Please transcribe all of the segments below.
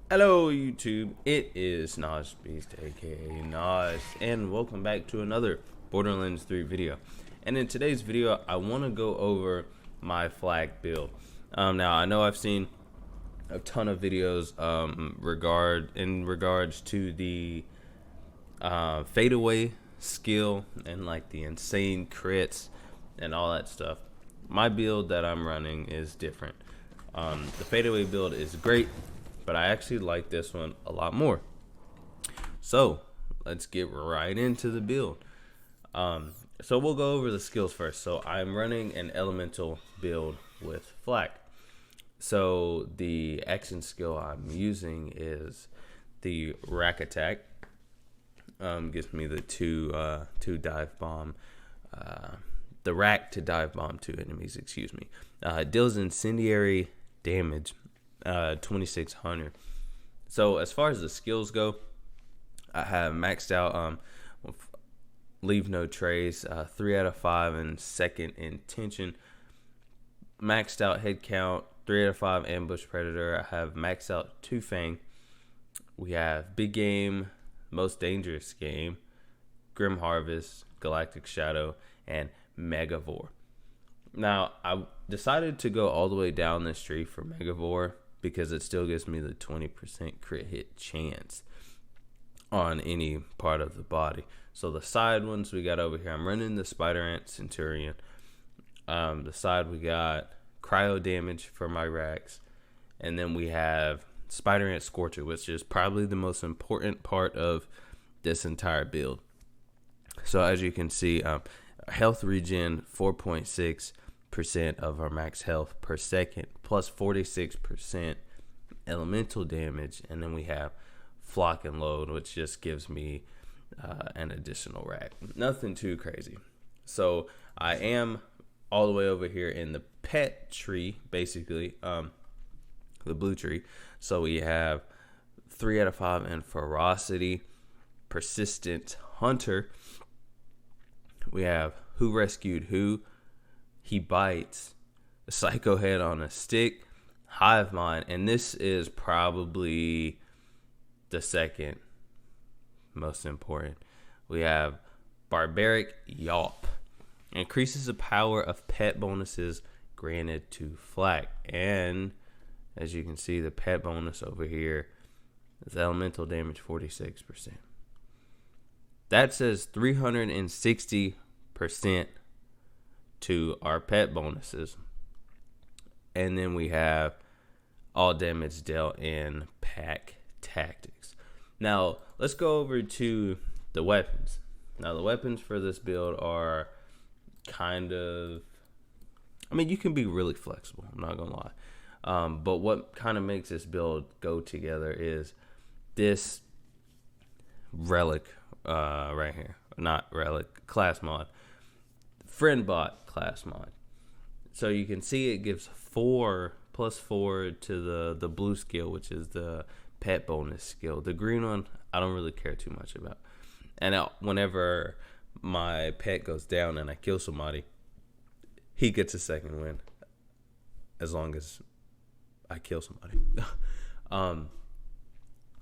Hello YouTube, it is Nas Beast aka Nas, and welcome back to another Borderlands 3 video. And in today's video I want to go over my flag build. Now I know I've seen a ton of videos in regards to the fadeaway skill and like the insane crits and all that stuff. My build that I'm running is different. The fadeaway build is great, but I actually like this one a lot more. So let's get right into the build. So we'll go over the skills first. So I'm running an elemental build with flak. So the action skill I'm using is the rack attack. Gives me the two dive bomb, the rack to dive bomb two enemies. Excuse me. Deals incendiary damage, 2600. So as far as the skills go, I have maxed out leave no trace, 3 out of 5 in second intention, maxed out head count, 3 out of 5 ambush predator. I have maxed out 2 fang. We have big game, most dangerous game, grim harvest, galactic shadow, and megavore. Now I decided to go all the way down this tree for megavore because it still gives me the 20% crit hit chance on any part of the body. So the side ones we got over here, I'm running the Spider Ant Centurion. The side we got cryo damage for my racks, and then we have Spider Ant Scorcher, which is probably the most important part of this entire build. So as you can see, health regen 4.6% of our max health per second, plus 46% elemental damage, and then we have flock and load, which just gives me an additional rack. Nothing too crazy. So I am all the way over here in the pet tree, basically, the blue tree. So we have 3 out of 5 in ferocity, persistent hunter. We have who rescued who, he bites, a psycho head on a stick, hive mind, and this is probably the second most important. We have barbaric yawp, increases the power of pet bonuses granted to flak, and as you can see, the pet bonus over here is elemental damage 46%. That says 360% to our pet bonuses. And then we have all damage dealt in pack tactics. Now, let's go over to the weapons. Now, the weapons for this build are kind of, I mean, you can be really flexible, I'm not gonna lie. But what kind of makes this build go together is this relic right here. Not relic, class mod. Friendbot class mod. So you can see it gives 4 plus 4 to the blue skill, which is the pet bonus skill. The green one, I don't really care too much about. And whenever my pet goes down and I kill somebody, he gets a second win as long as I kill somebody.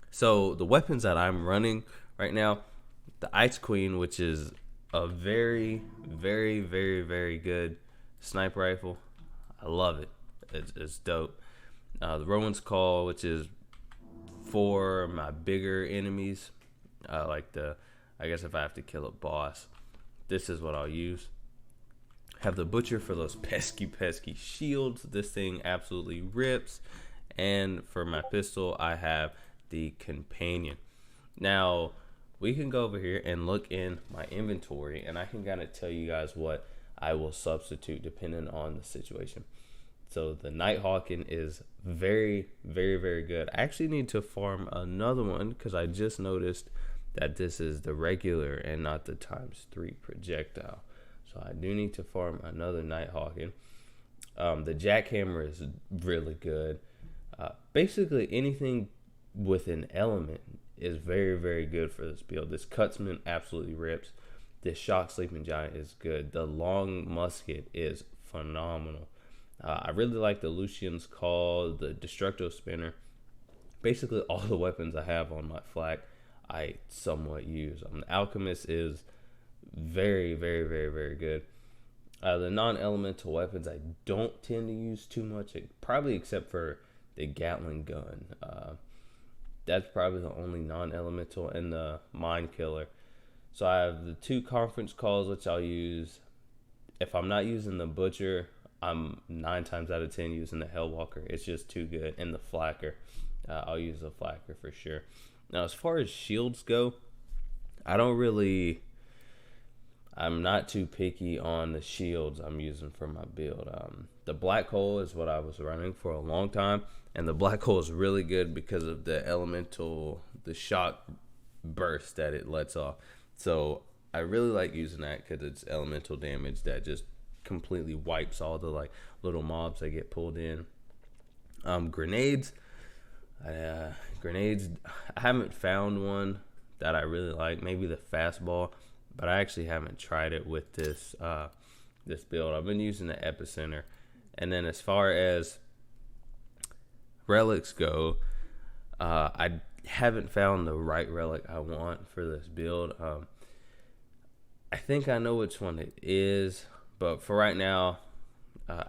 So the weapons that I'm running right now, the Ice Queen, which is a very, very, very, very good sniper rifle. I love it. It's dope. The Rowan's Call, which is for my bigger enemies, I guess if I have to kill a boss, this is what I'll use. Have the Butcher for those pesky shields. This thing absolutely rips. And for my pistol, I have the Companion. Now, we can go over here and look in my inventory, and I can kind of tell you guys what I will substitute depending on the situation. So the Nighthawking is very, very, very good. I actually need to farm another one because I just noticed that this is the regular and not the ×3 projectile. So I do need to farm another Nighthawking. The Jackhammer is really good. Basically anything with an element is very, very good for this build. This Cutsman absolutely rips. This Shock Sleeping Giant is good. The Long Musket is phenomenal. I really like the Lucian's Call, the Destructo Spinner. basically all the weapons I have on my flak I somewhat use. The Alchemist is very, very, very, very good. The non-elemental weapons I don't tend to use too much, probably except for the Gatling gun. That's probably the only non-elemental, and the Mind Killer. So I have the 2 conference calls, which I'll use. If I'm not using the Butcher, I'm 9 times out of 10 using the Hellwalker. It's just too good. And the Flacker. I'll use the Flacker for sure. Now, as far as shields go, I'm not too picky on the shields I'm using for my build. The Black Hole is what I was running for a long time. And the Black Hole is really good because of the elemental, the shock burst that it lets off. So I really like using that because it's elemental damage that just completely wipes all the like little mobs that get pulled in. Grenades. Grenades, I haven't found one that I really like. Maybe the fastball, but I actually haven't tried it with this this build. I've been using the Epicenter. And then as far as relics go, I haven't found the right relic I want for this build. I think I know which one it is, but for right now,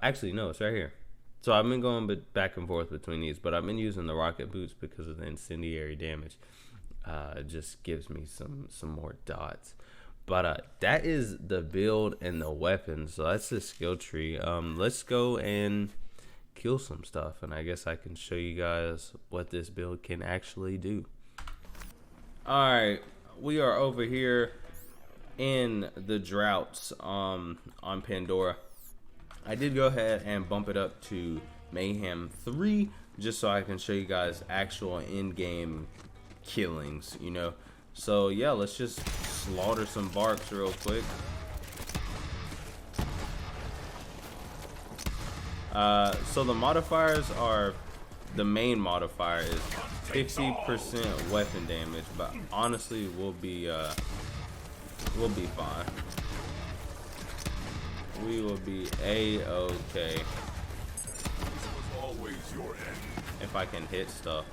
actually no, it's right here. So I've been going back and forth between these, but I've been using the rocket boots because of the incendiary damage. It just gives me some more dots. But that is the build and the weapons. So that's the skill tree. Let's go and kill some stuff, and I guess I can show you guys what this build can actually do. Alright, we are over here in the droughts on Pandora. I did go ahead and bump it up to Mayhem 3 just so I can show you guys actual in-game killings, you know. So yeah, let's just slaughter some barks real quick. So the modifiers are, the main modifier is 50% weapon damage, but honestly we'll be fine. We will be a-okay. If I can hit stuff.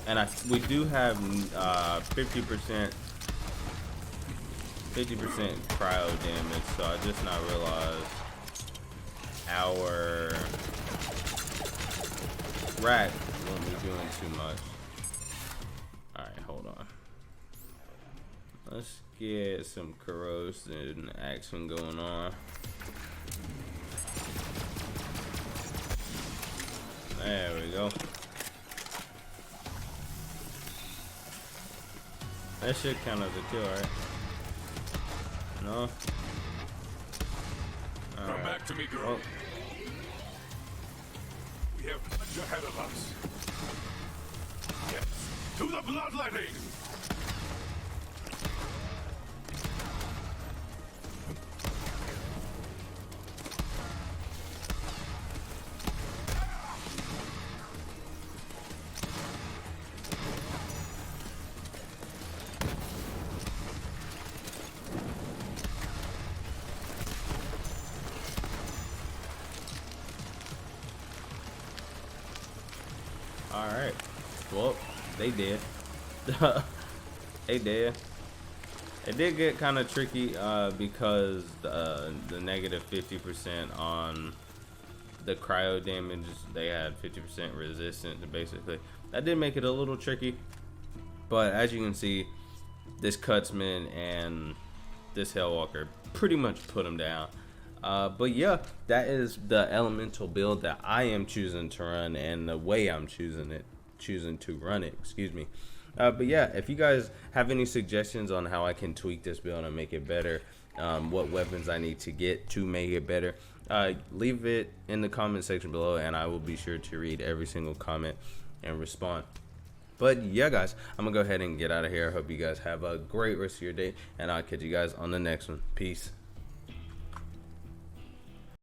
And we do have 50% cryo damage, so I just not realized our rat won't be doing too much. Alright, hold on. Let's get some corrosion action going on. There we go. That should count as a kill, right? No? Come back to me, girl. Oh. We have much ahead of us. Yes, to the bloodletting! Alright. Well, they did. They did. It did get kind of tricky because the negative 50% on the cryo damage, they had 50% resistance basically. That did make it a little tricky. But as you can see, this Cutsman and this Hellwalker pretty much put them down. But yeah, that is the elemental build that I am choosing to run, and the way I'm choosing to run it, excuse me. But yeah, if you guys have any suggestions on how I can tweak this build and make it better, what weapons I need to get to make it better, leave it in the comment section below, and I will be sure to read every single comment and respond. But yeah, guys, I'm gonna go ahead and get out of here. I hope you guys have a great rest of your day, and I'll catch you guys on the next one. Peace.